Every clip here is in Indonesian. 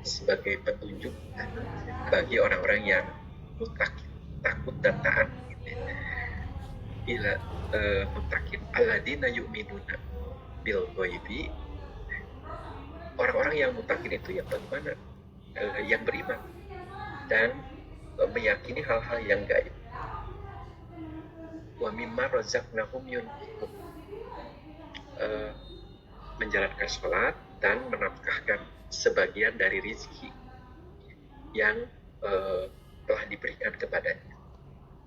sebagai petunjuk bagi orang-orang yang takut dan taat. Ila mutakin alladzina yu'minuna bil ghaibi, orang-orang yang mutakin itu yang bagaimana? Yang beriman dan meyakini hal-hal yang gaib. Wa mimma razaqnahum yunfiqun, menjalankan sholat dan menafkahkan sebagian dari rezeki yang telah diberikan kepadanya.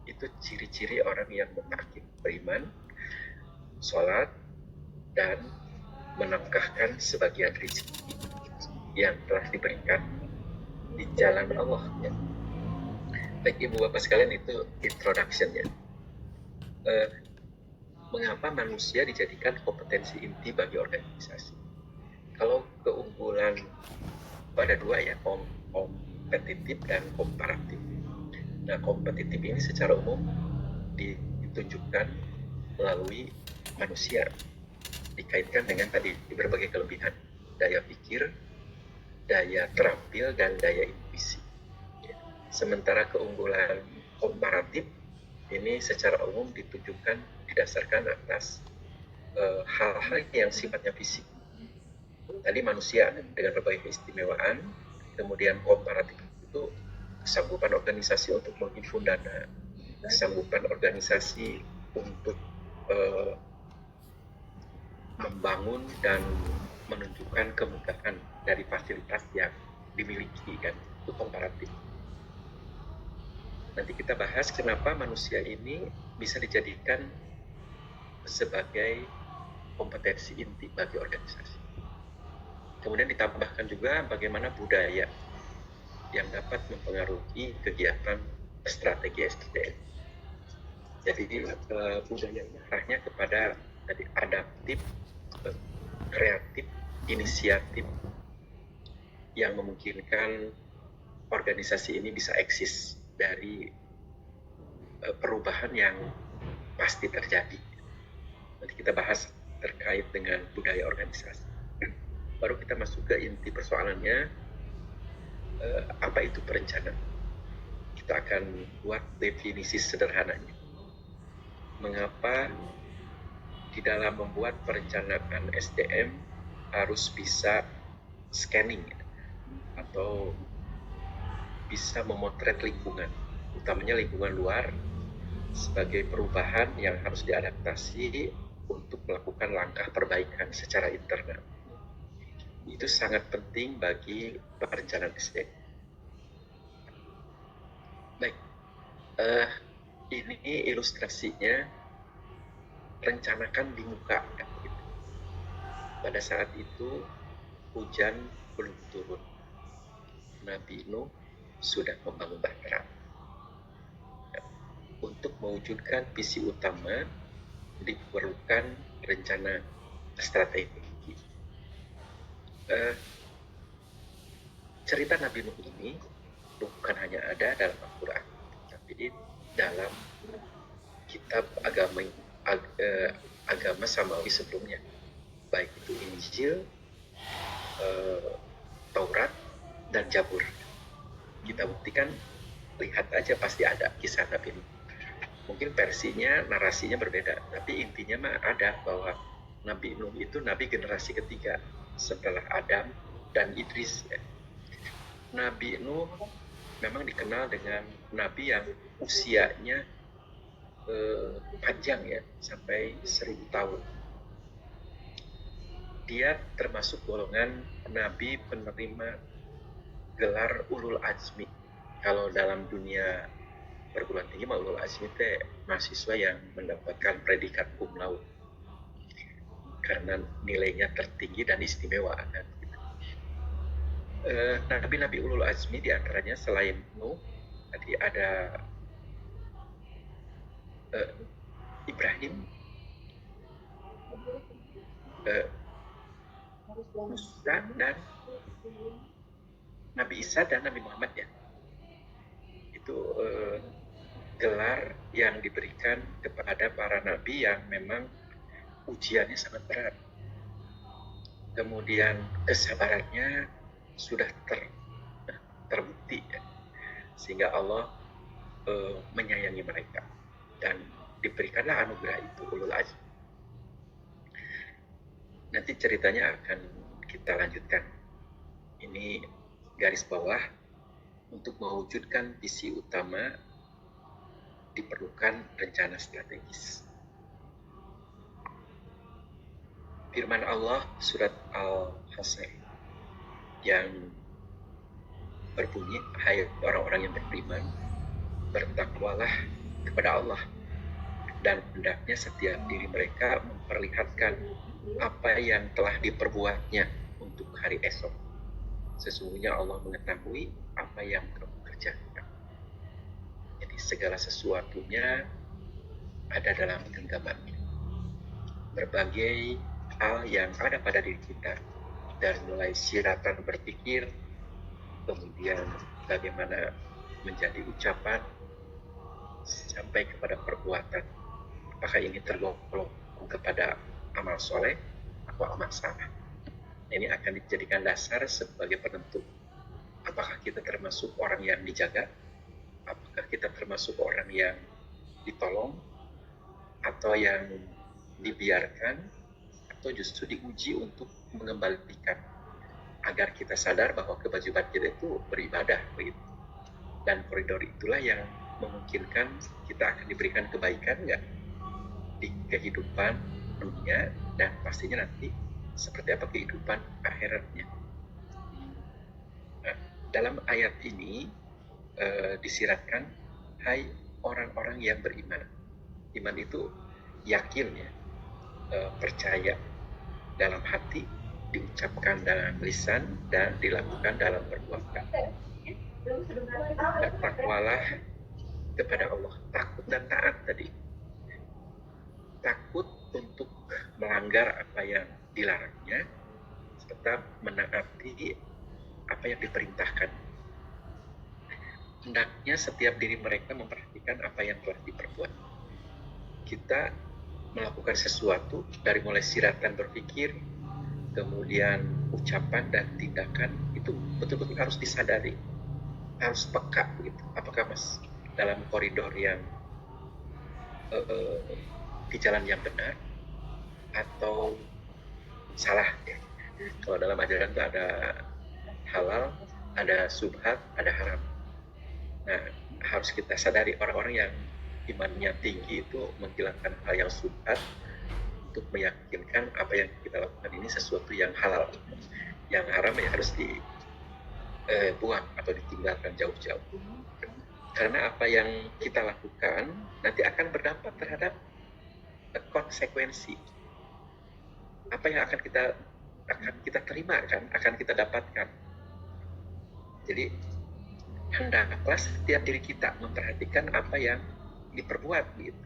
Itu ciri-ciri orang yang mutakin, beriman, sholat, dan menafkahkan sebagian rezeki yang telah diberikan di jalan Allah. Ya. Baik ibu bapak sekalian, itu introduction-nya. Mengapa manusia dijadikan kompetensi inti bagi organisasi? Kalau keunggulan ada dua ya, kompetitif dan komparatif. Nah, kompetitif ini secara umum ditunjukkan melalui manusia, dikaitkan dengan tadi berbagai kelebihan, daya pikir, daya terampil, dan daya intuisi. Sementara keunggulan komparatif ini secara umum ditunjukkan didasarkan atas hal-hal yang sifatnya fisik. Tadi manusia dengan berbagai keistimewaan, kemudian komparatif itu kesanggupan organisasi untuk menghimpun dana, kesanggupan organisasi untuk membangun dan menunjukkan kemudahan dari fasilitas yang dimiliki, kan, itu komparatif. Nanti kita bahas kenapa manusia ini bisa dijadikan sebagai kompetensi inti bagi organisasi. Kemudian ditambahkan juga bagaimana budaya yang dapat mempengaruhi kegiatan strategi SDM. Jadi budaya ini arahnya kepada tadi adaptif, kreatif, inisiatif yang memungkinkan organisasi ini bisa eksis dari perubahan yang pasti terjadi. Nanti kita bahas terkait dengan budaya organisasi. Baru kita masuk ke inti persoalannya, apa itu perencanaan. Kita akan buat definisi sederhananya. Mengapa di dalam membuat perencanaan SDM harus bisa scanning atau bisa memotret lingkungan, utamanya lingkungan luar, sebagai perubahan yang harus diadaptasi untuk melakukan langkah perbaikan secara internal. Itu sangat penting bagi perencanaan SDM. Baik, ini ilustrasinya, rencanakan di muka. Pada saat itu hujan belum turun, Nabi Nuh sudah membangun bahtera. Untuk mewujudkan visi utama diperlukan rencana strategi. Cerita Nabi Nuh ini bukan hanya ada dalam Al-Quran, tapi dalam kitab agama Samawi sebelumnya, baik itu Injil, Taurat, dan Zabur. Kita buktikan, lihat aja pasti ada kisah Nabi Nuh. Mungkin versinya, narasinya berbeda, tapi intinya mah ada bahwa Nabi Nuh itu nabi generasi ketiga setelah Adam dan Idris. Ya. Nabi Nuh memang dikenal dengan nabi yang usianya panjang ya, sampai 1000 tahun. Dia termasuk golongan nabi penerima gelar ulul azmi. Kalau dalam dunia perguruan tinggi, ulul azmi itu mahasiswa yang mendapatkan predikat cum laude karena nilainya tertinggi dan istimewa. Nabi-nabi ulul azmi diantaranya selain Nuh, tadi ada Ibrahim, Musa, dan Nabi Isa dan Nabi Muhammad ya. Itu gelar yang diberikan kepada para nabi yang memang ujiannya sangat berat. Kemudian kesabarannya sudah terbukti ya, sehingga Allah menyayangi mereka dan diberikanlah anugerah itu ulul azmi. Nanti ceritanya akan kita lanjutkan. Ini garis bawah, untuk mewujudkan visi utama diperlukan rencana strategis. Firman Allah surat Al-Hasr yang berbunyi, hai orang-orang yang beriman, bertakwalah kepada Allah dan hendaknya setiap diri mereka memperlihatkan apa yang telah diperbuatnya untuk hari esok. Sesungguhnya Allah mengetahui apa yang kamu kerjakan. Jadi segala sesuatunya ada dalam genggamannya. Berbagai hal yang ada pada diri kita, dari mulai siratan berpikir, kemudian bagaimana menjadi ucapan, sampai kepada perbuatan. Apakah ini tergolong kepada amal soleh atau amal salah? Ini akan dijadikan dasar sebagai penentu apakah kita termasuk orang yang dijaga, apakah kita termasuk orang yang ditolong, atau yang dibiarkan, atau justru diuji untuk mengembalikan, agar kita sadar bahwa kewajiban kita itu beribadah begitu. Dan koridor itulah yang memungkinkan kita akan diberikan kebaikan nggak di kehidupan dunia, dan pastinya nanti seperti apa kehidupan akhiratnya. Nah, dalam ayat ini disiratkan, hai orang-orang yang beriman. Iman itu yakin ya, percaya dalam hati, diucapkan dalam lisan, dan dilakukan dalam perbuatan. Bertakwalah kepada Allah, takut dan taat tadi. Takut untuk melanggar apa yang dilarangnya, serta menaati apa yang diperintahkan. Hendaknya setiap diri mereka memperhatikan apa yang telah diperbuat. Kita melakukan sesuatu, dari mulai siratan berpikir, kemudian ucapan dan tindakan, itu betul-betul harus disadari, harus peka begitu. Apakah Mas dalam koridor yang di jalan yang benar atau salah ya. Kalau dalam ajaran itu ada halal, ada subhat, ada haram. Nah, harus kita sadari orang-orang yang imannya tinggi itu menghilangkan hal yang subhat untuk meyakinkan apa yang kita lakukan ini sesuatu yang halal. Yang haram ya harus dibuang atau ditinggalkan jauh-jauh. Karena apa yang kita lakukan nanti akan berdampak terhadap konsekuensi. Apa yang akan kita terima kan, akan kita dapatkan. Jadi hendaklah setiap diri kita memperhatikan apa yang diperbuat gitu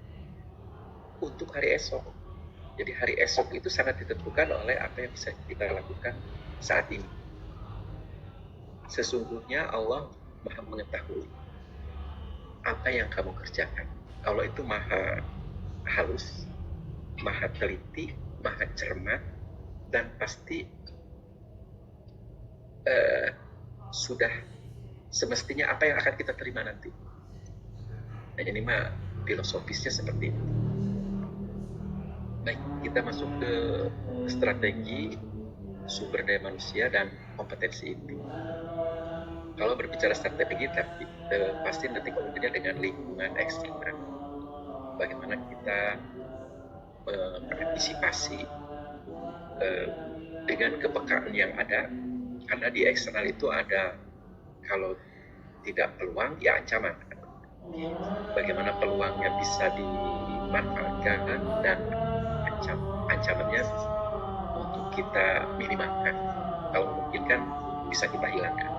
untuk hari esok. Jadi hari esok itu sangat ditentukan oleh apa yang bisa kita lakukan saat ini. Sesungguhnya Allah Maha mengetahui apa yang kamu kerjakan. Allah itu maha halus, maha teliti, maha cermat, dan pasti sudah semestinya apa yang akan kita terima nanti. Nah, ini mah filosofisnya seperti itu. Baik, kita masuk ke strategi sumber daya manusia dan kompetensi inti. Kalau berbicara strategi, pasti nanti kemudian dengan lingkungan eksternal. Bagaimana kita mengantisipasi dengan kepekaan yang ada, karena di eksternal itu ada, kalau tidak peluang ya ancaman. Bagaimana peluangnya bisa dimanfaatkan dan ancamannya untuk kita minimalkan, kalau memungkinkan bisa kita hilangkan.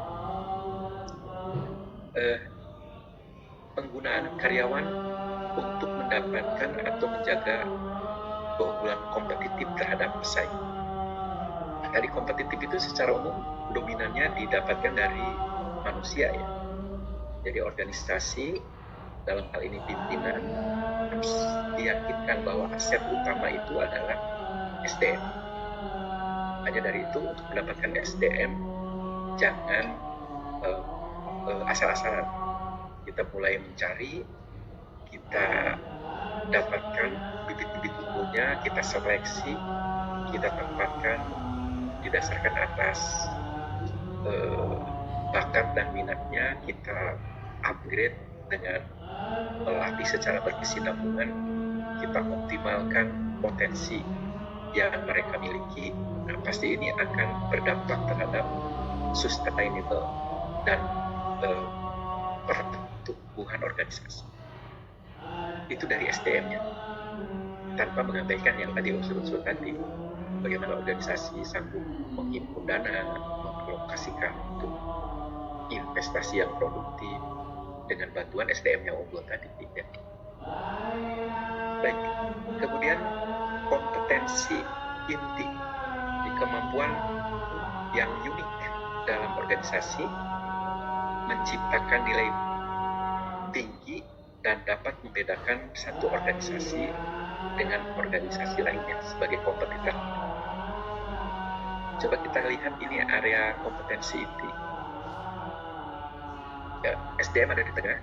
Penggunaan karyawan untuk mendapatkan atau menjaga keunggulan kompetitif terhadap pesaing. Tadi kompetitif itu secara umum dominannya didapatkan dari manusia ya. Jadi organisasi, dalam hal ini pimpinan, harus diyakinkan bahwa aset utama itu adalah SDM. Hanya dari itu, untuk mendapatkan SDM jangan asal-asalan. Kita mulai mencari, kita dapatkan bibit-bibit unggulnya, kita seleksi, kita tempatkan didasarkan atas bakat dan minatnya, kita upgrade dengan melatih secara berkesinambungan, kita optimalkan potensi yang mereka miliki. Nah, pasti ini akan berdampak terhadap sustainable dan pertumbuhan organisasi. Itu dari SDM-nya, tanpa mengabaikan yang tadi unsur-unsur tadi. Bagaimana organisasi sanggup menghimpun dana, mengalokasikan untuk investasi yang produktif dengan bantuan SDM yang unggul tadi. Ya. Baik, kemudian kompetensi inti di kemampuan yang unik dalam organisasi menciptakan nilai tinggi dan dapat membedakan satu organisasi dengan organisasi lainnya sebagai kompetitor. Coba kita lihat ini area kompetensi inti. Ya, SDM ada di tengah.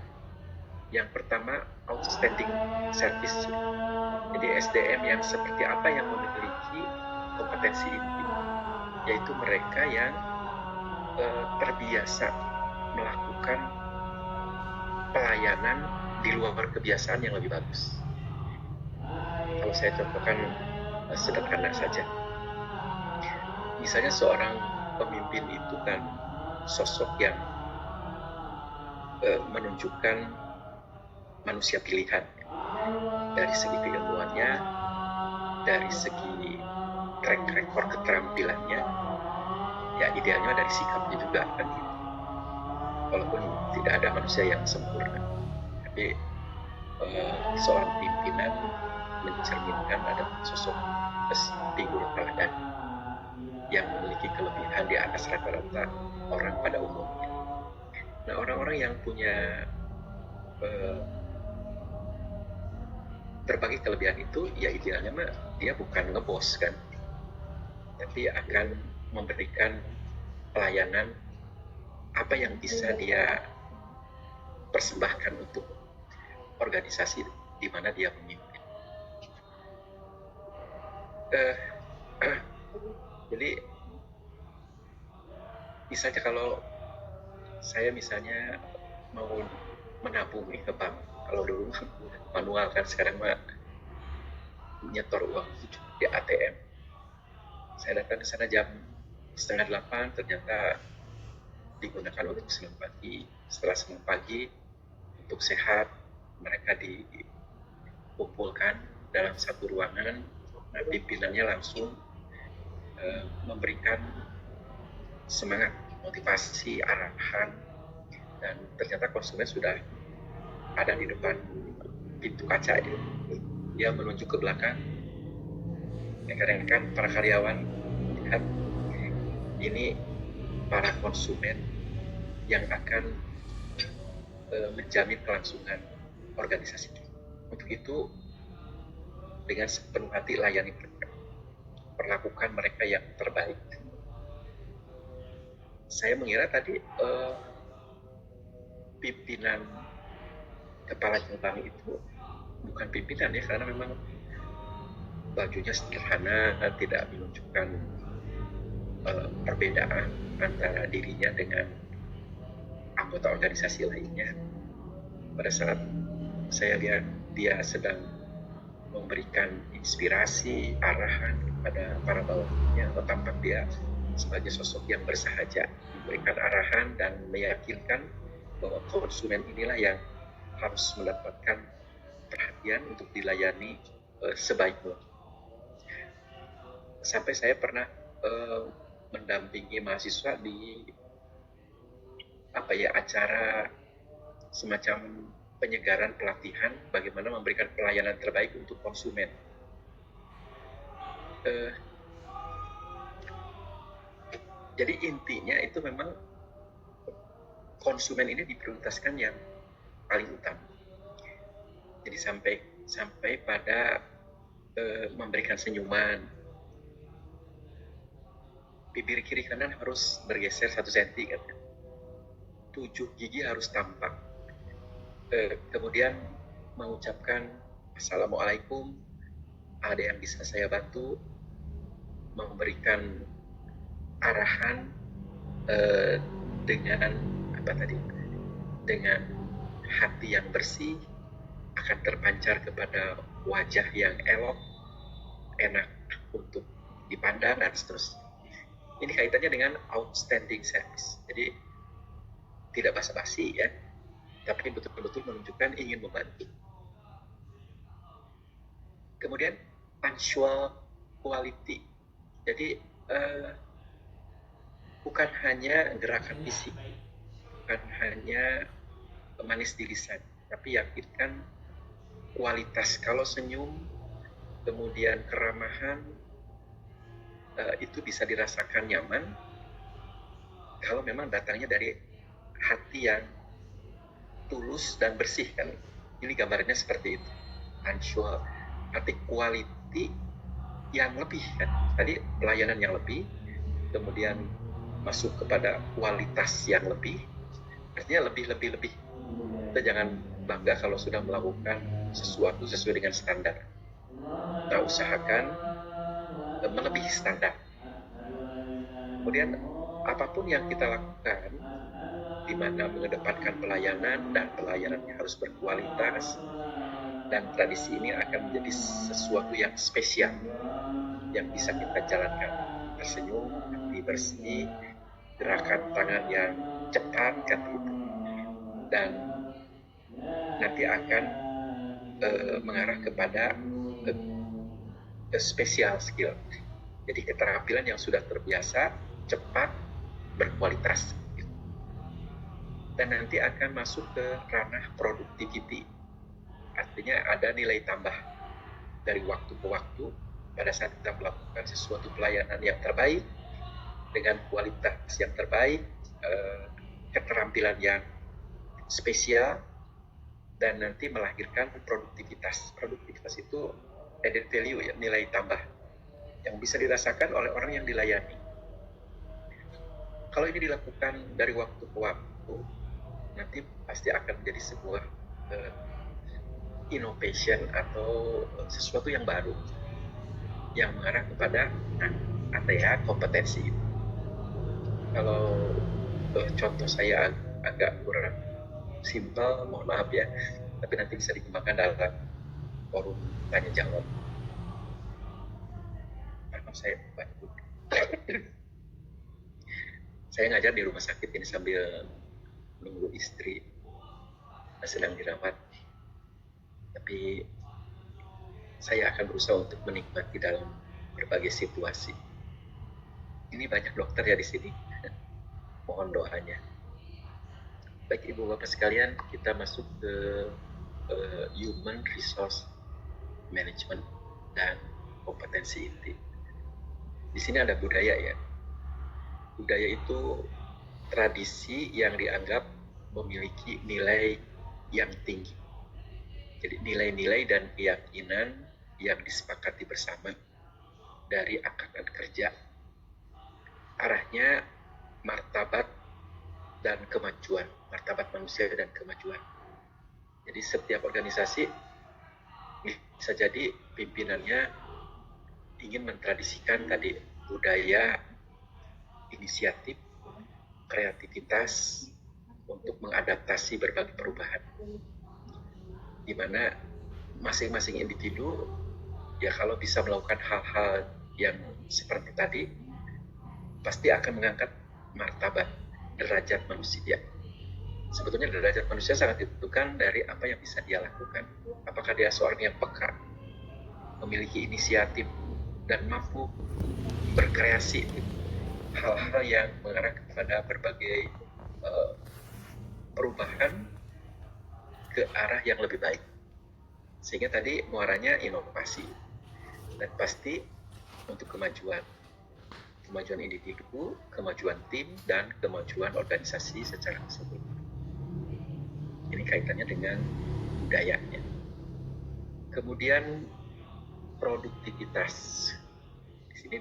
Yang pertama, outstanding service. Jadi SDM yang seperti apa yang memiliki kompetensi inti, yaitu mereka yang terbiasa melakukan pelayanan di luar kebiasaan yang lebih bagus. Kalau saya contohkan sederhana saja, misalnya seorang pemimpin itu kan sosok yang menunjukkan manusia pilihan dari segi keilmuannya, dari segi track record keterampilannya, ya idealnya dari sikapnya juga kan gitu. Walaupun tidak ada manusia yang sempurna, tapi seorang pimpinan mencerminkan ada sosok figur teladan yang memiliki kelebihan di atas rata-rata orang pada umumnya. Nah, orang-orang yang punya berbagai kelebihan itu, ya idealnya mah dia bukan ngebos kan, tapi akan memberikan pelayanan apa yang bisa dia persembahkan untuk organisasi di mana dia memimpin. Jadi misalnya kalau saya misalnya mau menabung nih ke bank, kalau dulu manual kan, sekarang mah nyetor uang di ATM. Saya datang ke sana jam 7:30, ternyata digunakan untuk senam pagi. Setelah senam pagi, untuk sehat, mereka dikumpulkan dalam satu ruangan. Nah, pimpinannya langsung memberikan semangat, motivasi, arahan, dan ternyata konsumen sudah ada di depan pintu kaca. Dia menunjuk ke belakang, rekan-rekan para karyawan, lihat ini para konsumen yang akan menjamin kelangsungan organisasi. Untuk itu, dengan sepenuh hati layani mereka, perlakukan mereka yang terbaik. Saya mengira tadi pimpinan kepala cabang itu bukan pimpinan ya, karena memang bajunya sederhana dan tidak menunjukkan perbedaan antara dirinya dengan anggota organisasi lainnya. Pada saat saya lihat dia sedang memberikan inspirasi, arahan kepada para bawahannya, tampak dia sebagai sosok yang bersahaja, memberikan arahan dan meyakinkan bahwa konsumen inilah yang harus mendapatkan perhatian untuk dilayani sebaik mungkin. Sampai saya pernah mendampingi mahasiswa di acara semacam penyegaran pelatihan bagaimana memberikan pelayanan terbaik untuk konsumen. Jadi intinya itu memang konsumen ini diprioritaskan yang paling utama. Jadi sampai pada memberikan senyuman, bibir kiri kanan harus bergeser 1 senti kan. 7 gigi harus tampak. Kemudian mengucapkan Assalamualaikum, ada yang bisa saya bantu, memberikan arahan dengan dengan hati yang bersih, akan terpancar kepada wajah yang elok, enak untuk dipandang, dan seterusnya. Ini kaitannya dengan outstanding service. Jadi tidak basa-basi ya, tapi betul-betul menunjukkan ingin membantu. Kemudian punctual quality. Jadi bukan hanya gerakan fisik, bukan hanya manis di lisan, tapi yakinkan kualitas. Kalau senyum, kemudian keramahan, itu bisa dirasakan nyaman kalau memang datangnya dari hati yang tulus dan bersih kan. Ini gambarnya seperti itu. Punctual, arti quality yang lebih kan. Tadi pelayanan yang lebih, kemudian masuk kepada kualitas yang lebih, artinya lebih. Kita jangan bangga kalau sudah melakukan sesuatu sesuai dengan standar. Kita usahakan melebihi standar. Kemudian apapun yang kita lakukan, di mana mengedepankan pelayanan dan pelayanannya harus berkualitas, dan tradisi ini akan menjadi sesuatu yang spesial yang bisa kita jalankan. Tersenyum, hati bersih, gerakan tangan yang cepat kan itu, dan nanti akan mengarah kepada special skill. Jadi keterampilan yang sudah terbiasa, cepat, berkualitas. Dan nanti akan masuk ke ranah productivity. Artinya ada nilai tambah dari waktu ke waktu pada saat kita melakukan sesuatu pelayanan yang terbaik, dengan kualitas yang terbaik, keterampilan yang spesial, dan nanti melahirkan produktivitas. Produktivitas itu added value ya, nilai tambah yang bisa dirasakan oleh orang yang dilayani. Kalau ini dilakukan dari waktu ke waktu, nanti pasti akan menjadi sebuah innovation atau sesuatu yang baru yang mengarah kepada kompetensi. Kalau contoh saya agak kurang simpel, mohon maaf ya, tapi nanti bisa dikembangkan dalam forum tanya jawab. Karena saya bantu. Saya ngajar di rumah sakit ini sambil menunggu istri sedang dirawat. Tapi saya akan berusaha untuk menikmati dalam berbagai situasi. Ini banyak dokter ya di sini. Mohon doanya. Baik Ibu Bapak sekalian, kita masuk ke Human Resource Management dan kompetensi inti. Di sini ada budaya ya. Budaya itu tradisi yang dianggap memiliki nilai yang tinggi. Jadi nilai-nilai dan keyakinan yang disepakati bersama dari angkatan kerja. Arahnya martabat dan kemajuan, martabat manusia dan kemajuan. Jadi setiap organisasi bisa jadi pimpinannya ingin mentradisikan tadi budaya, inisiatif, kreativitas untuk mengadaptasi berbagai perubahan, di mana masing-masing individu ya kalau bisa melakukan hal-hal yang seperti tadi pasti akan mengangkat martabat derajat manusia. Sebetulnya derajat manusia sangat ditentukan dari apa yang bisa dia lakukan. Apakah dia seorang yang peka, memiliki inisiatif, dan mampu berkreasi hal-hal yang mengarah kepada berbagai perubahan ke arah yang lebih baik. Sehingga tadi muaranya inovasi. Dan pasti untuk kemajuan individu, kemajuan tim, dan kemajuan organisasi secara keseluruhan. Ini kaitannya dengan budayanya. Kemudian produktivitas. Di sini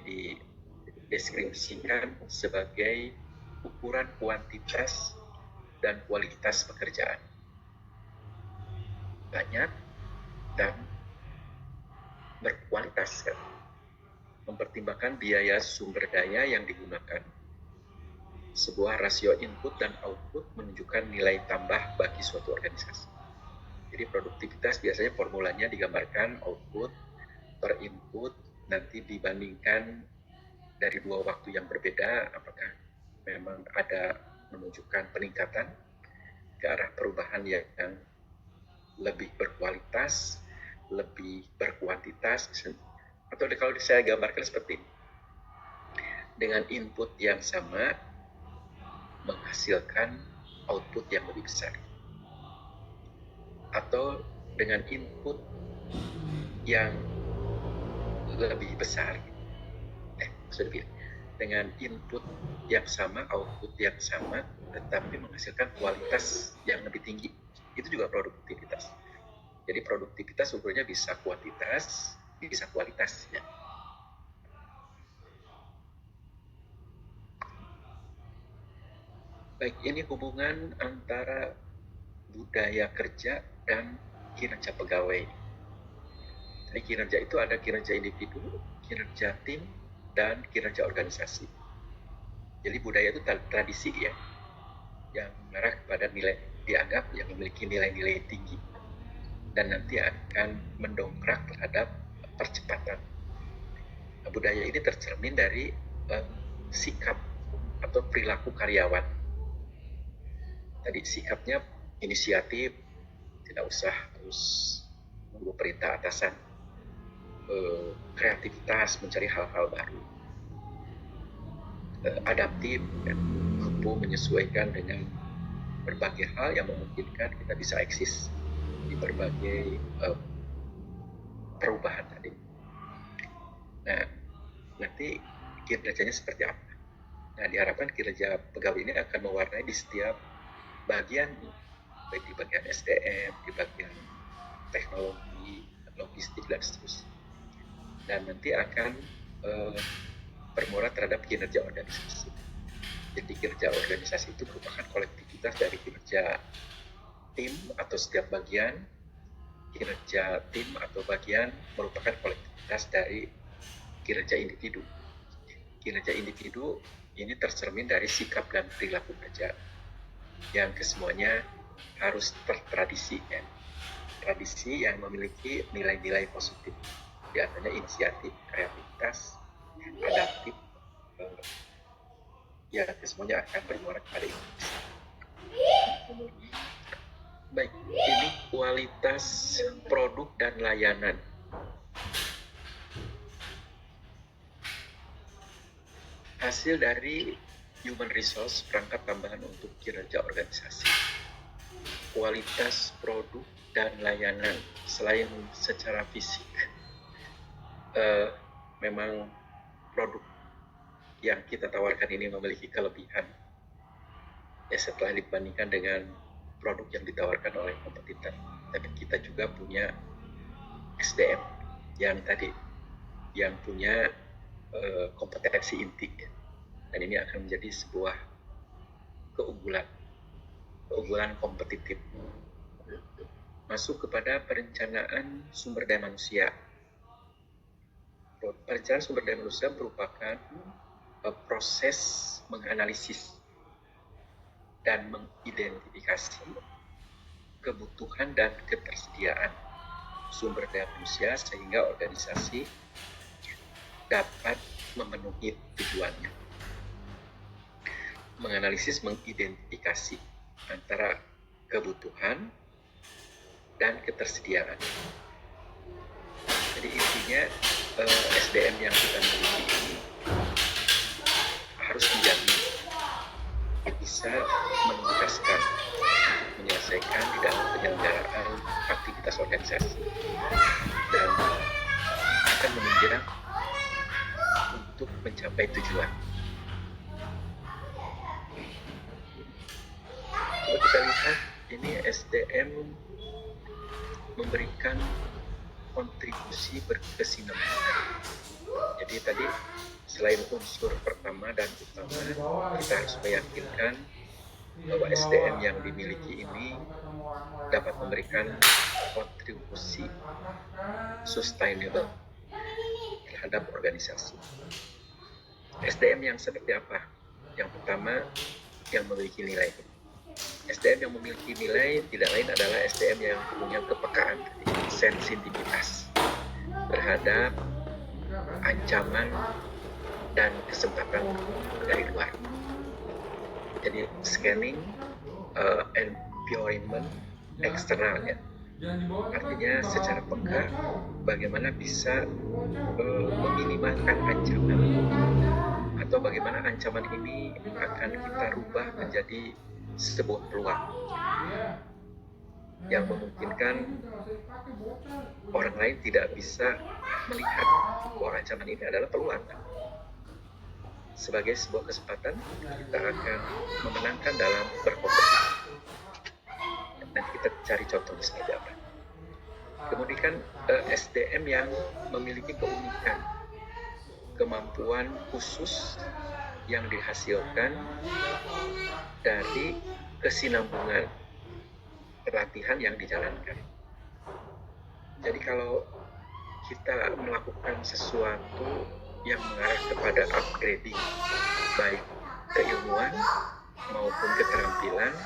deskripsikan sebagai ukuran kuantitas dan kualitas pekerjaan. Banyak dan berkualitas, kan? Mempertimbangkan biaya sumber daya yang digunakan. Sebuah rasio input dan output menunjukkan nilai tambah bagi suatu organisasi. Jadi produktivitas biasanya formulanya digambarkan output per input, nanti dibandingkan dari dua waktu yang berbeda, apakah memang ada menunjukkan peningkatan ke arah perubahan yang lebih berkualitas, lebih berkuantitas, atau kalau saya gambarkan seperti ini, dengan input yang sama menghasilkan output yang lebih besar, atau dengan input yang lebih besar, maksudnya dengan input yang sama, output yang sama, tetapi menghasilkan kualitas yang lebih tinggi, itu juga produktivitas. Jadi produktivitas ukurnya bisa kuantitas, bisa kualitas, ya. Baik, ini hubungan antara budaya kerja dan kinerja pegawai. Jadi kinerja itu ada kinerja individu, kinerja tim, dan kinerja organisasi. Jadi budaya itu tradisi, ya, yang mengarah kepada nilai, dianggap yang memiliki nilai-nilai tinggi dan nanti akan mendongkrak terhadap percepatan. Nah, budaya ini tercermin dari sikap atau perilaku karyawan. Tadi sikapnya inisiatif, tidak usah harus menunggu perintah atasan, kreativitas, mencari hal-hal baru, adaptif, dan mampu menyesuaikan dengan berbagai hal yang memungkinkan kita bisa eksis di berbagai perubahan tadi. Nah, nanti kinerjanya seperti apa? Nah, diharapkan kinerja pegawai ini akan mewarnai di setiap bagian, baik di bagian SDM, di bagian teknologi, logistik, dan seterusnya. Dan nanti akan bermuara terhadap kinerja organisasi. Jadi kinerja organisasi itu merupakan kolektivitas dari kinerja tim atau setiap bagian. Kinerja tim atau bagian merupakan kolektivitas dari kinerja individu. Kinerja individu ini tercermin dari sikap dan perilaku kerja yang kesemuanya harus tertradisi, ya. Tradisi yang memiliki nilai-nilai positif, di antaranya inisiatif, kreativitas, adaptif, ya kesemuanya akan bermuara pada itu. Baik, ini kualitas produk dan layanan. Hasil dari human resource, perangkat tambahan untuk kinerja organisasi. Kualitas produk dan layanan, selain secara fisik, memang produk yang kita tawarkan ini memiliki kelebihan, ya, setelah dibandingkan dengan produk yang ditawarkan oleh kompetitor. Tapi kita juga punya SDM yang tadi, yang punya kompetensi inti, dan ini akan menjadi sebuah keunggulan kompetitif. Masuk kepada perencanaan sumber daya manusia. Perencanaan sumber daya manusia merupakan proses menganalisis dan mengidentifikasi kebutuhan dan ketersediaan sumber daya manusia sehingga organisasi dapat memenuhi tujuannya. Menganalisis, mengidentifikasi antara kebutuhan dan ketersediaan. Jadi intinya SDM yang kita miliki ini harus menjamin bisa menuntaskan, menyelesaikan di dalam penyelenggaraan aktivitas organisasi dan akan menunjang untuk mencapai tujuan. Coba kita lihat, ini SDM memberikan kontribusi berkesinambungan. Jadi tadi selain unsur pertama dan utama, kita harus meyakinkan bahwa SDM yang dimiliki ini dapat memberikan kontribusi sustainable terhadap organisasi. SDM yang seperti apa? Yang pertama, yang memiliki nilai. SDM yang memiliki nilai tidak lain adalah SDM yang punya kepekaan, sensitivitas terhadap ancaman dan kesempatan dari luar. Jadi scanning environment eksternal ya. Artinya secara peka bagaimana bisa meminimalkan ancaman atau bagaimana ancaman ini akan kita rubah menjadi sebuah peluang yang memungkinkan orang lain tidak bisa melihat bahwa ancaman ini adalah peluang. Sebagai sebuah kesempatan, kita akan memenangkan dalam berkompetisi. Nanti kita cari contohnya seperti apa. Kemudian SDM yang memiliki keunikan, kemampuan khusus yang dihasilkan dari kesinambungan pelatihan yang dijalankan. Jadi kalau kita melakukan sesuatu yang mengarah kepada upgrading, baik keilmuan maupun keterampilan,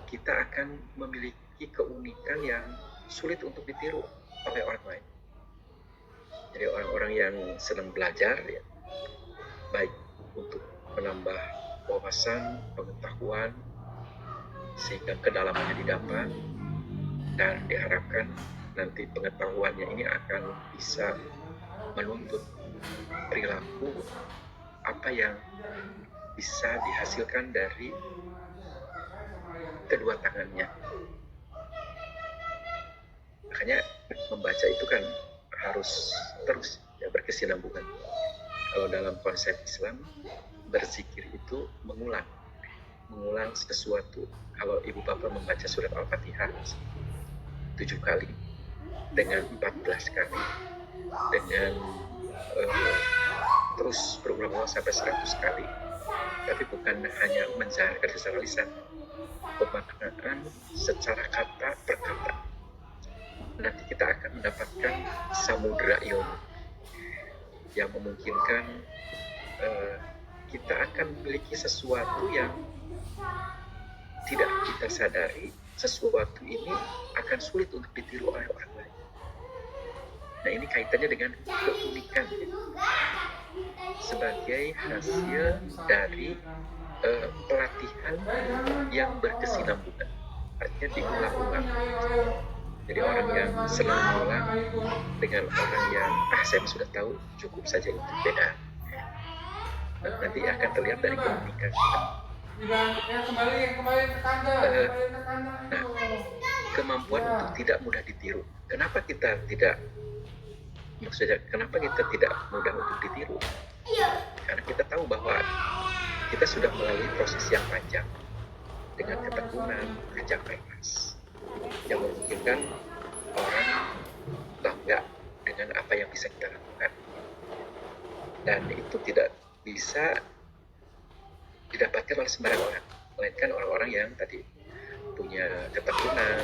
kita akan memiliki keunikan yang sulit untuk ditiru oleh orang lain. Jadi orang-orang yang senang belajar, ya, baik untuk menambah wawasan, pengetahuan, sehingga kedalamannya didapat, dan diharapkan nanti pengetahuannya ini akan bisa menuntut perilaku apa yang bisa dihasilkan dari kedua tangannya. Makanya membaca itu kan harus terus ya, berkesinambungan. Kalau dalam konsep Islam, berzikir itu mengulang sesuatu. Kalau ibu bapak membaca surat Al-Fatihah 7 kali, dengan 14 kali, dengan terus berulang-ulang sampai 100 kali, tapi bukan hanya menjaharkan secara lisan, pemaknaan secara kata per kata. Nanti kita akan mendapatkan samudera ilmu yang memungkinkan kita akan memiliki sesuatu yang tidak kita sadari. Sesuatu ini akan sulit untuk ditiru oleh orang lain. Nah, ini kaitannya dengan keunikan sebagai hasil dari pelatihan yang berkesinambungan, artinya diulang-ulang. Jadi orang yang senang mengulang dengan orang yang saya sudah tahu, cukup saja itu beda. Nanti akan terlihat dari keunikan. Nah, kemampuan untuk tidak mudah ditiru. Kenapa kita tidak mudah untuk ditiru? Karena kita tahu bahwa kita sudah melalui proses yang panjang dengan ketekunan, kerja keras yang memungkinkan orang bangga dengan apa yang bisa kita lakukan, dan itu tidak bisa didapatkan oleh sembarang orang, melainkan orang-orang yang tadi punya ketekunan,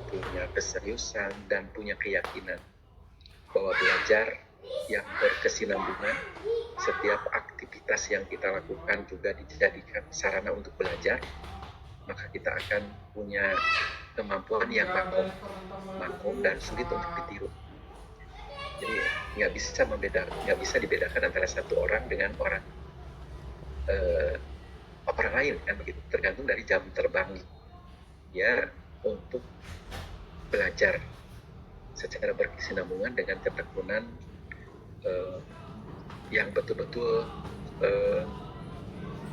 punya keseriusan, dan punya keyakinan bahwa belajar yang berkesinambungan, setiap aktivitas yang kita lakukan juga dijadikan sarana untuk belajar, maka kita akan punya kemampuan yang makom dan sulit untuk ditiru. Jadi nggak bisa dibedakan antara satu orang dengan orang lain, kan begitu, tergantung dari jam terbang ya untuk belajar secara berkesinambungan dengan ketekunan yang betul-betul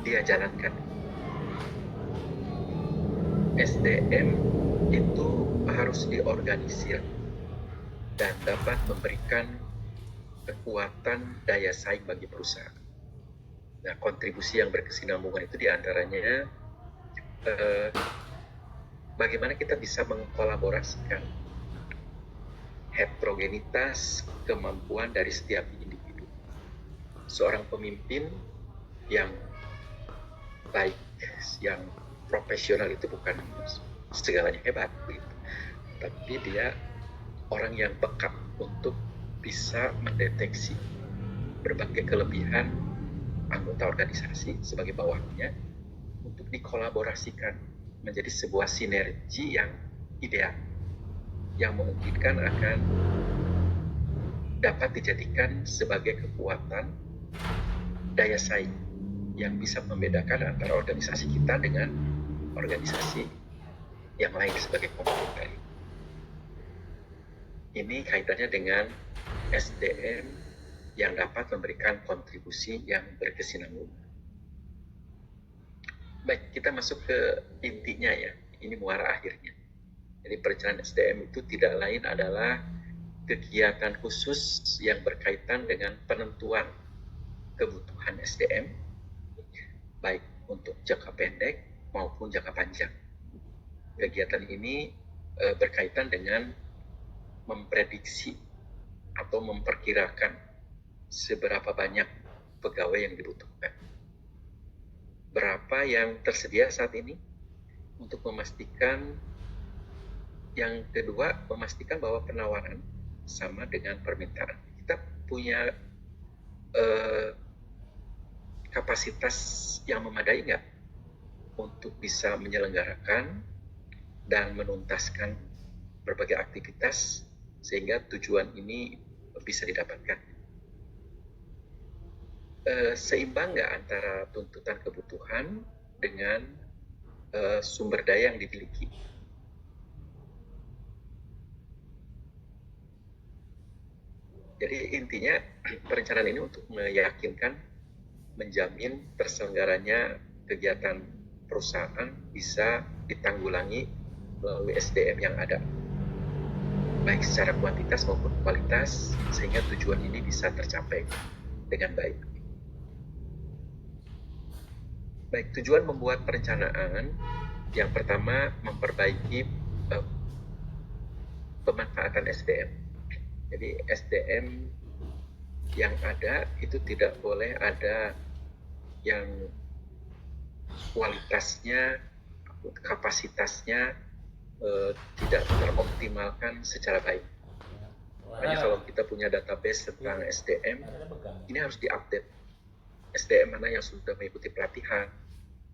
dia jalankan. SDM itu harus diorganisir dan dapat memberikan kekuatan daya saing bagi perusahaan. Nah, kontribusi yang berkesinambungan itu diantaranya bagaimana kita bisa mengkolaborasikan heterogenitas kemampuan dari setiap individu seorang pemimpin yang baik, yang profesional itu bukan segalanya hebat, gitu. Tapi dia orang yang peka untuk bisa mendeteksi berbagai kelebihan anggota organisasi sebagai bawahnya untuk dikolaborasikan menjadi sebuah sinergi yang ideal, yang memungkinkan akan dapat dijadikan sebagai kekuatan daya saing yang bisa membedakan antara organisasi kita dengan organisasi yang lain sebagai kompetitor. Ini kaitannya dengan SDM yang dapat memberikan kontribusi yang berkesinambungan. Baik, kita masuk ke intinya ya. Ini muara akhirnya. Jadi perencanaan SDM itu tidak lain adalah kegiatan khusus yang berkaitan dengan penentuan kebutuhan SDM, baik untuk jangka pendek maupun jangka panjang. Kegiatan ini berkaitan dengan memprediksi atau memperkirakan seberapa banyak pegawai yang dibutuhkan. Berapa yang tersedia saat ini untuk memastikan, yang kedua memastikan bahwa penawaran sama dengan permintaan. Kita punya kapasitas yang memadai nggak untuk bisa menyelenggarakan dan menuntaskan berbagai aktivitas sehingga tujuan ini bisa didapatkan. Seimbang nggak antara tuntutan kebutuhan dengan sumber daya yang dimiliki. Jadi intinya perencanaan ini untuk meyakinkan, menjamin terselenggaranya kegiatan perusahaan bisa ditanggulangi melalui SDM yang ada, baik secara kuantitas maupun kualitas, sehingga tujuan ini bisa tercapai dengan baik. Baik, tujuan membuat perencanaan yang pertama memperbaiki pemanfaatan SDM. Jadi SDM yang ada itu tidak boleh ada yang kualitasnya, kapasitasnya tidak teroptimalkan secara baik. Makanya kalau kita punya database tentang SDM, ini harus diupdate. SDM mana yang sudah mengikuti pelatihan,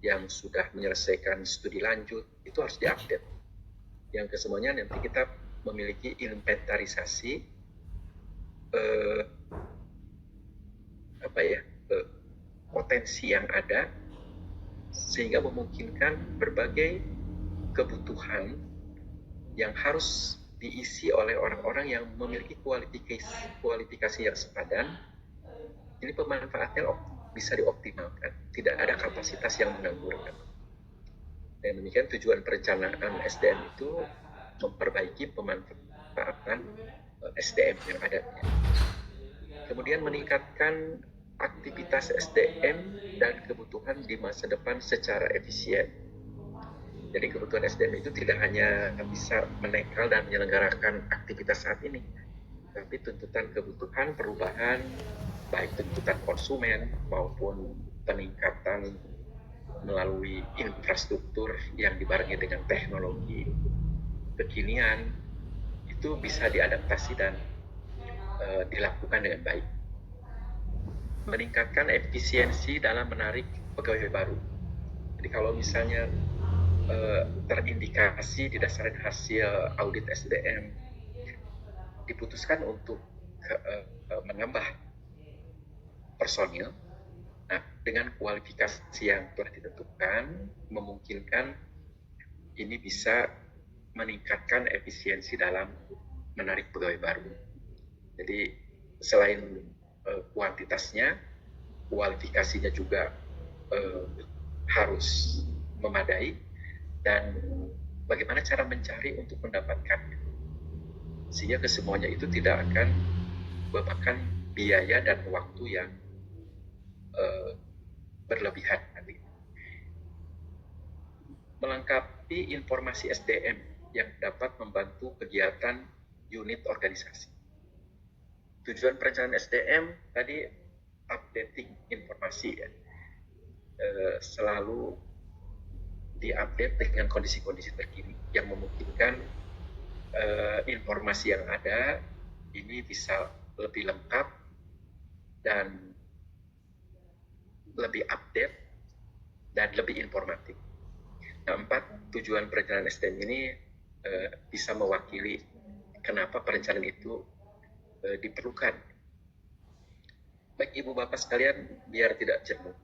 yang sudah menyelesaikan studi lanjut, itu harus diupdate. Yang kesemuanya nanti kita memiliki inventarisasi potensi yang ada, sehingga memungkinkan berbagai kebutuhan yang harus diisi oleh orang-orang yang memiliki kualifikasi yang sepadan. Ini pemanfaatnya bisa dioptimalkan, tidak ada kapasitas yang menganggur. Dan demikian tujuan perencanaan SDM itu memperbaiki pemanfaatan SDM yang ada. Kemudian meningkatkan aktivitas SDM dan kebutuhan di masa depan secara efisien. Jadi kebutuhan SDM itu tidak hanya bisa menekal dan menyelenggarakan aktivitas saat ini, tapi tuntutan kebutuhan perubahan, baik tuntutan konsumen maupun peningkatan melalui infrastruktur yang dibarengi dengan teknologi kekinian, itu bisa diadaptasi dan dilakukan dengan baik. Meningkatkan efisiensi dalam menarik pegawai baru. Jadi kalau misalnya terindikasi didasarkan hasil audit SDM diputuskan untuk menambah personil, nah dengan kualifikasi yang telah ditentukan memungkinkan ini bisa meningkatkan efisiensi dalam menarik pegawai baru. Jadi selain kuantitasnya, kualifikasinya juga harus memadai, dan bagaimana cara mencari untuk mendapatkannya, sehingga kesemuanya itu tidak akan memakan biaya dan waktu yang berlebihan. Melengkapi informasi SDM yang dapat membantu kegiatan unit organisasi. Tujuan perencanaan SDM tadi updating informasi ya, selalu diupdate dengan kondisi-kondisi terkini yang memungkinkan informasi yang ada ini bisa lebih lengkap dan lebih update dan lebih informatif. Nah, 4 tujuan perencanaan SDM ini bisa mewakili kenapa perencanaan itu diperlukan. Baik Ibu Bapak sekalian, biar tidak jenuh,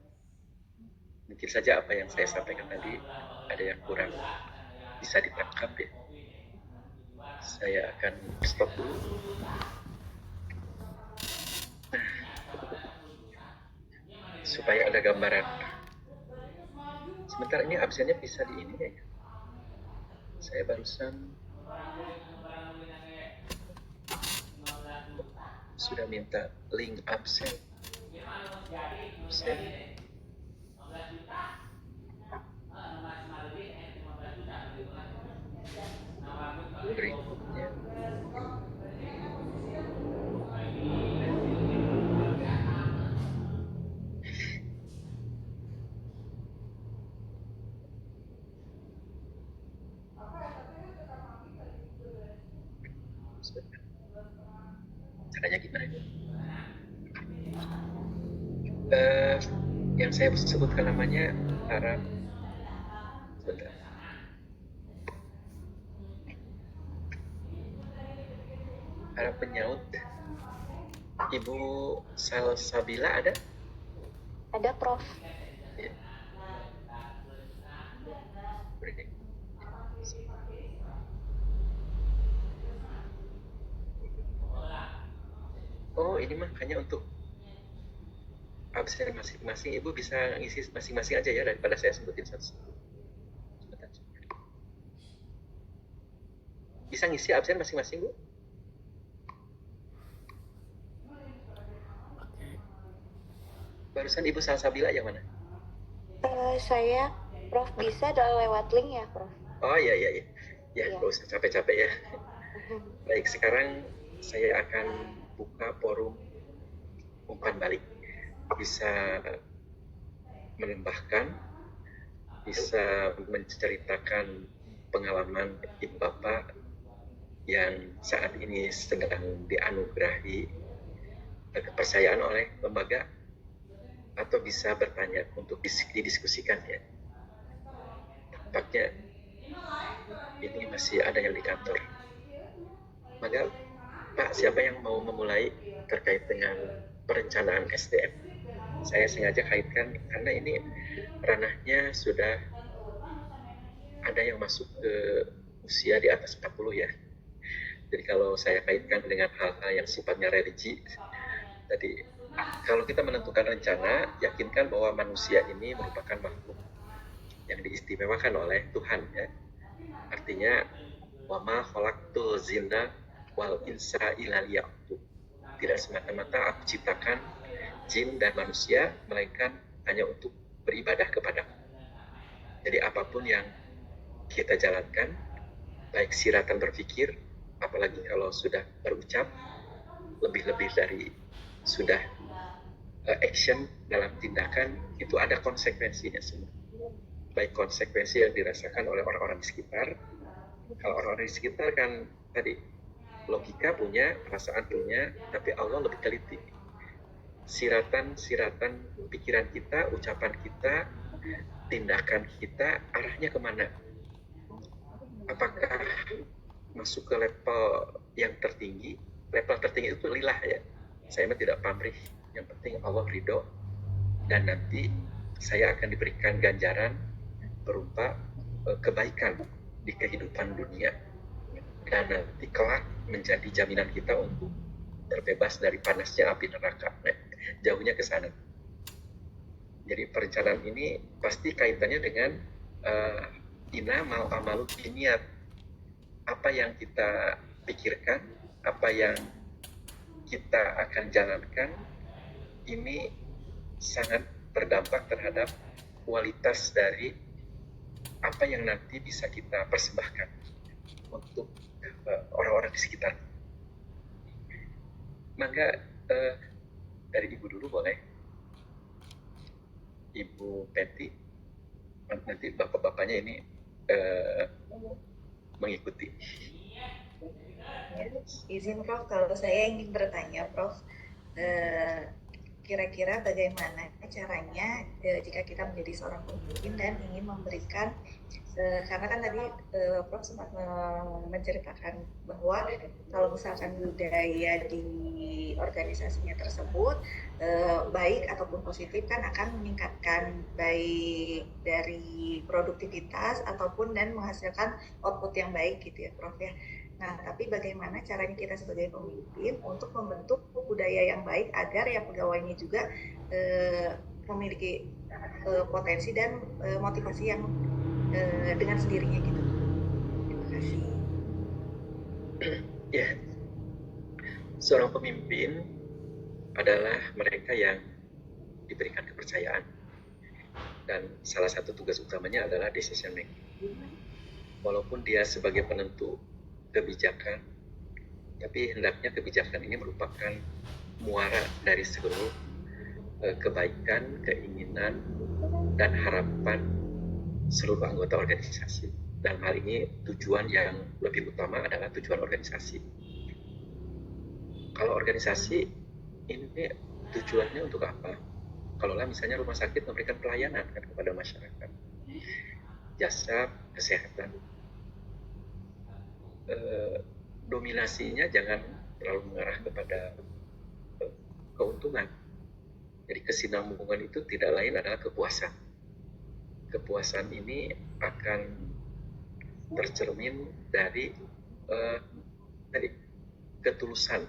mungkin saja apa yang saya sampaikan tadi ada yang kurang bisa ditangkap ya. Saya akan stop dulu. Supaya ada gambaran. Sebentar, ini absennya bisa di ini ya. Saya barusan sudah minta link absen. Berikutnya. Caranya gimana ini? Yang saya sebutkan namanya Arab. Sebentar. Arab penyaut. Ibu Salsabila ada? Ada, Prof. Ya. Oh, ini mah hanya untuk absen masing-masing. Ibu bisa ngisi masing-masing aja ya, daripada saya sebutin satu-satu. Bisa ngisi absen masing-masing, Bu? Barusan Ibu Salsabila yang mana? Saya, Prof, bisa lewat link ya, Prof? Oh iya. Ya, nggak usah capek-capek ya. Baik, sekarang saya akan buka forum umpan balik. Bisa menambahkan, bisa menceritakan pengalaman Ibu Bapak yang saat ini sedang dianugerahi kepercayaan oleh lembaga, atau bisa bertanya untuk didiskusikan ya. Tampaknya ini masih ada yang di kantor. Maka Pak, siapa yang mau memulai terkait dengan perencanaan SDM? Saya sengaja kaitkan karena ini ranahnya sudah ada yang masuk ke usia di atas 40 ya. Jadi kalau saya kaitkan dengan hal-hal yang sifatnya religi, tadi kalau kita menentukan rencana, yakinkan bahwa manusia ini merupakan makhluk yang diistimewakan oleh Tuhan ya. Artinya wa ma khalaqtul jinna wal insa illa liya'budun. Tidak semata-mata aku ciptakan jin dan manusia melainkan hanya untuk beribadah kepadaku. Jadi apapun yang kita jalankan, baik siratan berpikir, apalagi kalau sudah berucap, lebih-lebih dari sudah action dalam tindakan, itu ada konsekuensinya semua. Baik konsekuensi yang dirasakan oleh orang-orang di sekitar. Kalau orang-orang di sekitar kan tadi logika punya, perasaan punya, tapi Allah lebih teliti. Siratan pikiran kita, ucapan kita, tindakan kita, arahnya kemana? Apakah masuk ke level yang tertinggi? Level tertinggi itu lillah ya. Saya mah tidak pamrih. Yang penting Allah ridho, dan nanti saya akan diberikan ganjaran berupa kebaikan di kehidupan dunia, dan nanti kelak menjadi jaminan kita untuk terbebas dari panasnya api neraka. Nah, jauhnya ke sana. Jadi perencanaan ini pasti kaitannya dengan inamal amalu biniyat. Apa yang kita pikirkan, apa yang kita akan jalankan, ini sangat berdampak terhadap kualitas dari apa yang nanti bisa kita persembahkan untuk orang-orang di sekitar. Maka dari Ibu dulu boleh. Ibu Peti, nanti bapak-bapaknya ini mengikuti. Ya, izin Prof, kalau saya ingin bertanya Prof, kira-kira bagaimana caranya jika kita menjadi seorang pemimpin dan ingin memberikan karena kan tadi Prof sempat menceritakan bahwa kalau misalkan budaya di organisasinya tersebut baik ataupun positif kan akan meningkatkan baik dari produktivitas ataupun dan menghasilkan output yang baik gitu ya Prof ya. Nah, tapi bagaimana caranya kita sebagai pemimpin untuk membentuk budaya yang baik agar ya pegawainya juga memiliki potensi dan motivasi yang dengan sendirinya gitu. Terima kasih. Ya, seorang pemimpin adalah mereka yang diberikan kepercayaan, dan salah satu tugas utamanya adalah decision making. Walaupun dia sebagai penentu kebijakan, tapi hendaknya kebijakan ini merupakan muara dari seluruh kebaikan, keinginan, dan harapan seluruh anggota organisasi. Dalam hal ini tujuan yang lebih utama adalah tujuan organisasi. Kalau organisasi ini tujuannya untuk apa? Kalau misalnya rumah sakit memberikan pelayanan kan kepada masyarakat, jasa kesehatan, dominasinya jangan terlalu mengarah kepada keuntungan. Jadi kesinambungan itu tidak lain adalah kepuasan. Kepuasan ini akan tercermin dari ketulusan,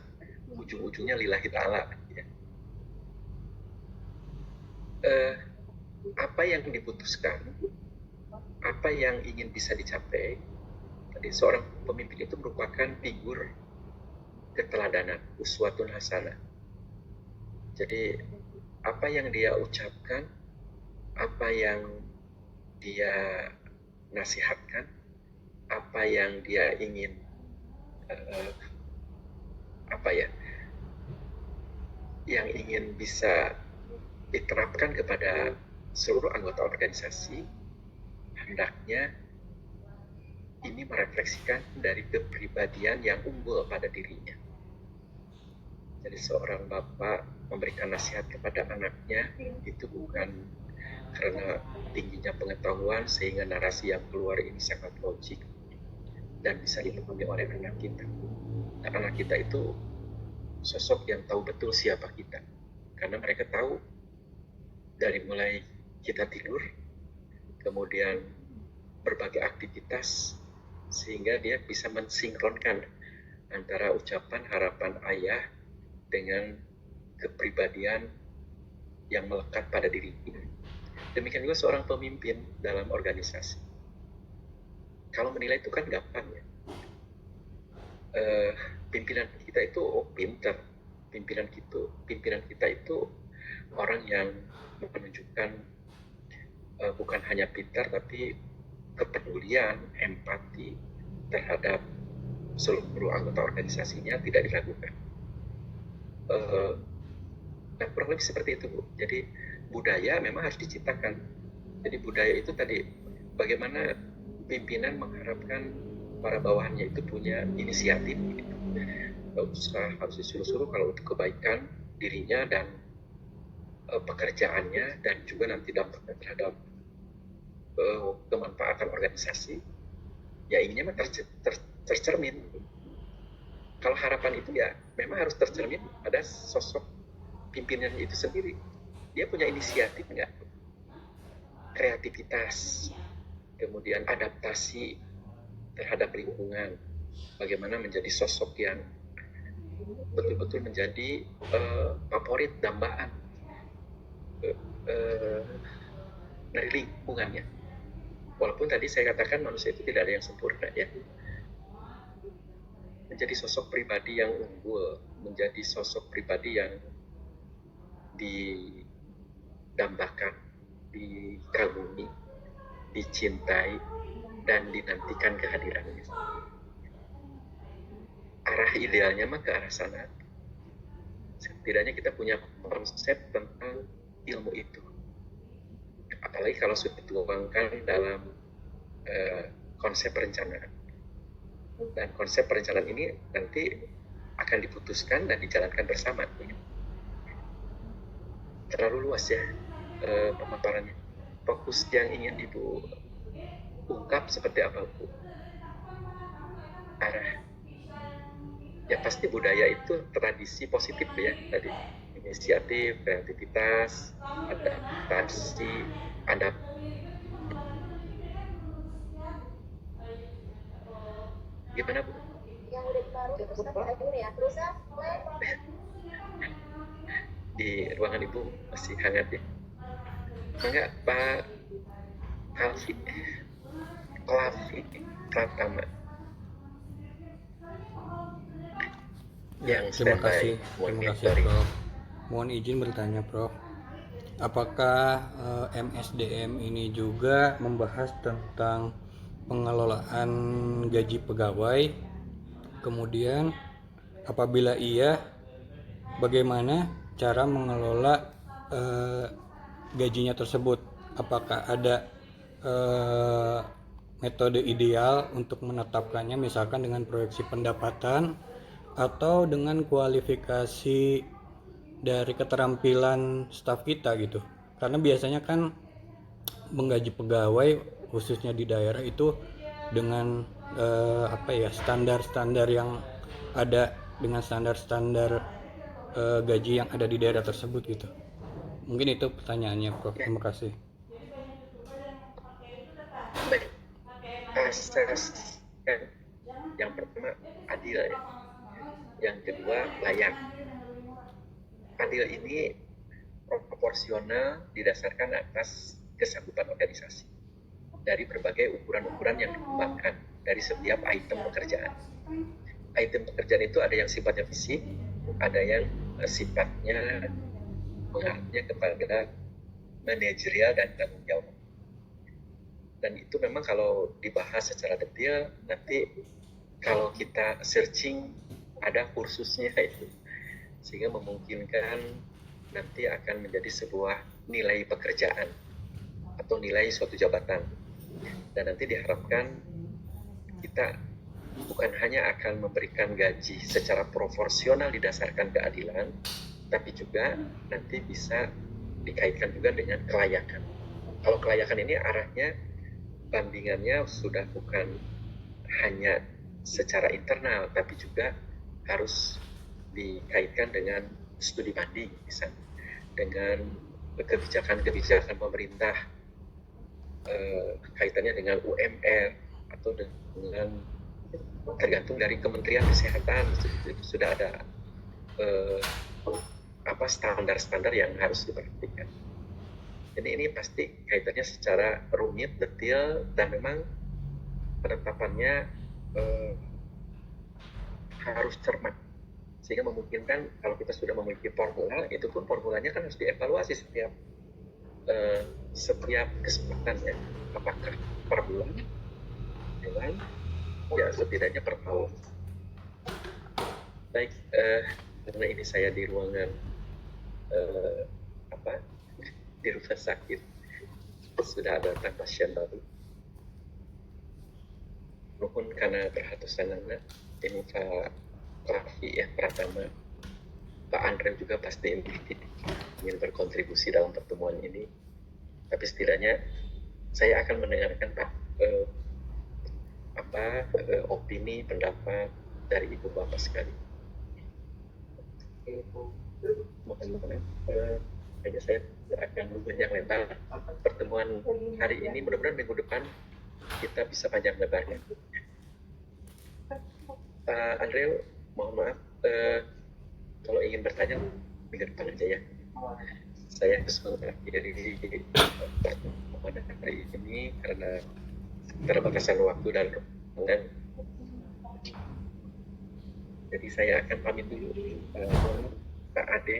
ujung-ujungnya lillahi ta'ala. Ya. Apa yang diputuskan, apa yang ingin bisa dicapai, tadi seorang pemimpin itu merupakan figur keteladanan, uswatun hasanah. Jadi apa yang dia ucapkan, apa yang dia nasihatkan, apa yang dia ingin yang ingin bisa diterapkan kepada seluruh anggota organisasi, hendaknya ini merefleksikan dari kepribadian yang unggul pada dirinya. Jadi seorang bapak memberikan nasihat kepada anaknya itu bukan karena tingginya pengetahuan sehingga narasi yang keluar ini sangat logik dan bisa dipahami oleh anak kita. Nah, anak kita itu sosok yang tahu betul siapa kita, karena mereka tahu dari mulai kita tidur, kemudian berbagai aktivitas, sehingga dia bisa mensinkronkan antara ucapan harapan ayah dengan kepribadian yang melekat pada dirinya. Demikian juga seorang pemimpin dalam organisasi. Kalau menilai itu kan gampang ya. Pimpinan kita itu pintar. Pimpinan kita itu orang yang menunjukkan bukan hanya pintar tapi kepedulian, empati terhadap seluruh anggota organisasinya tidak diragukan. Nah, kurang lebih seperti itu, Bu. Jadi budaya memang harus diciptakan. Jadi budaya itu tadi bagaimana pimpinan mengharapkan para bawahannya itu punya inisiatif gitu. Gak usah harus disuruh-suruh kalau untuk kebaikan dirinya dan pekerjaannya, dan juga nanti dampaknya terhadap kemanfaatan organisasi, ya inginnya tercermin. Kalau harapan itu ya memang harus tercermin pada sosok pimpinannya itu sendiri. Dia punya inisiatif nggak? Kreativitas, kemudian adaptasi terhadap lingkungan, bagaimana menjadi sosok yang betul-betul menjadi favorit dambaan dari lingkungannya. Walaupun tadi saya katakan manusia itu tidak ada yang sempurna ya. Menjadi sosok pribadi yang unggul, menjadi sosok pribadi yang didambakan, dikagumi, dicintai, dan dinantikan kehadirannya. Arah idealnya mah ke arah sana. Setidaknya kita punya konsep tentang ilmu itu. apalagi kalau sudah dituangkan dalam konsep perencanaan. Dan konsep perencanaan ini nanti akan diputuskan dan dijalankan bersama. Terlalu luas ya pemaparannya. Fokus yang ingin Ibu ungkap seperti apa, Bu? Arah. Ya pasti budaya itu tradisi positif ya tadi. Inisiatif, kreativitas, adaptasi, gimana, Bu? Yang udah ditaruh terus akhir ya. Terus Di ruangan Ibu masih hangat ya? Enggak, Pak Alfi Pratama yang Terima standby kasih Prof. Mohon izin bertanya Prof, apakah MSDM ini juga membahas tentang pengelolaan gaji pegawai? Kemudian apabila iya, bagaimana cara mengelola gajinya tersebut? Apakah ada metode ideal untuk menetapkannya, misalkan dengan proyeksi pendapatan atau dengan kualifikasi dari keterampilan staf kita gitu? Karena biasanya kan menggaji pegawai khususnya di daerah itu dengan standar-standar yang ada, dengan standar-standar gaji yang ada di daerah tersebut gitu. Mungkin itu pertanyaannya Prof. Terima kasih. Baik, asas yang pertama adil ya, yang kedua layak. Adil ini proporsional didasarkan atas kesanggupan organisasi dari berbagai ukuran-ukuran yang dikembangkan dari setiap item pekerjaan. Item pekerjaan itu ada yang sifatnya fisik, ada yang sifatnya mengarahnya kepada manajerial dan tanggung jawab. Dan itu memang kalau dibahas secara detail, nanti kalau kita searching ada kursusnya itu, sehingga memungkinkan nanti akan menjadi sebuah nilai pekerjaan atau nilai suatu jabatan. Dan nanti diharapkan kita bukan hanya akan memberikan gaji secara proporsional didasarkan keadilan, tapi juga nanti bisa dikaitkan juga dengan kelayakan. Kalau kelayakan ini arahnya bandingannya sudah bukan hanya secara internal, tapi juga harus dikaitkan dengan studi banding, misalnya dengan kebijakan-kebijakan pemerintah, kaitannya dengan UMR atau dengan tergantung dari Kementerian Kesehatan, sudah ada standar-standar yang harus diperhatikan. Jadi ini pasti kaitannya secara rumit, detail, dan memang penetapannya harus cermat, sehingga memungkinkan kalau kita sudah memiliki formula, itu pun formulanya kan harus dievaluasi setiap kesempatan ya, apakah per bulan, ya setidaknya per tahun. Baik, karena ini saya di ruangan di rumah sakit, sudah ada datang pasien baru. Nuhun karena perhatiannya, ini Pak Raffi ya Pratama, Pak Andre juga pasti ingin berkontribusi dalam pertemuan ini. Tapi setidaknya saya akan mendengarkan Pak opini, pendapat dari Ibu Bapak sekali. Mohon hanya saya akan panjang lebar pertemuan hari ini, mudah-mudahan minggu depan kita bisa panjang lebarnya. Pak Andre, mohon maaf kalau ingin bertanya minggu depan aja ya. Saya harus mengakhiri pertemuan hari ini karena keterbatasan waktu dan ruangan. Jadi saya akan pamit dulu, Pak Ade.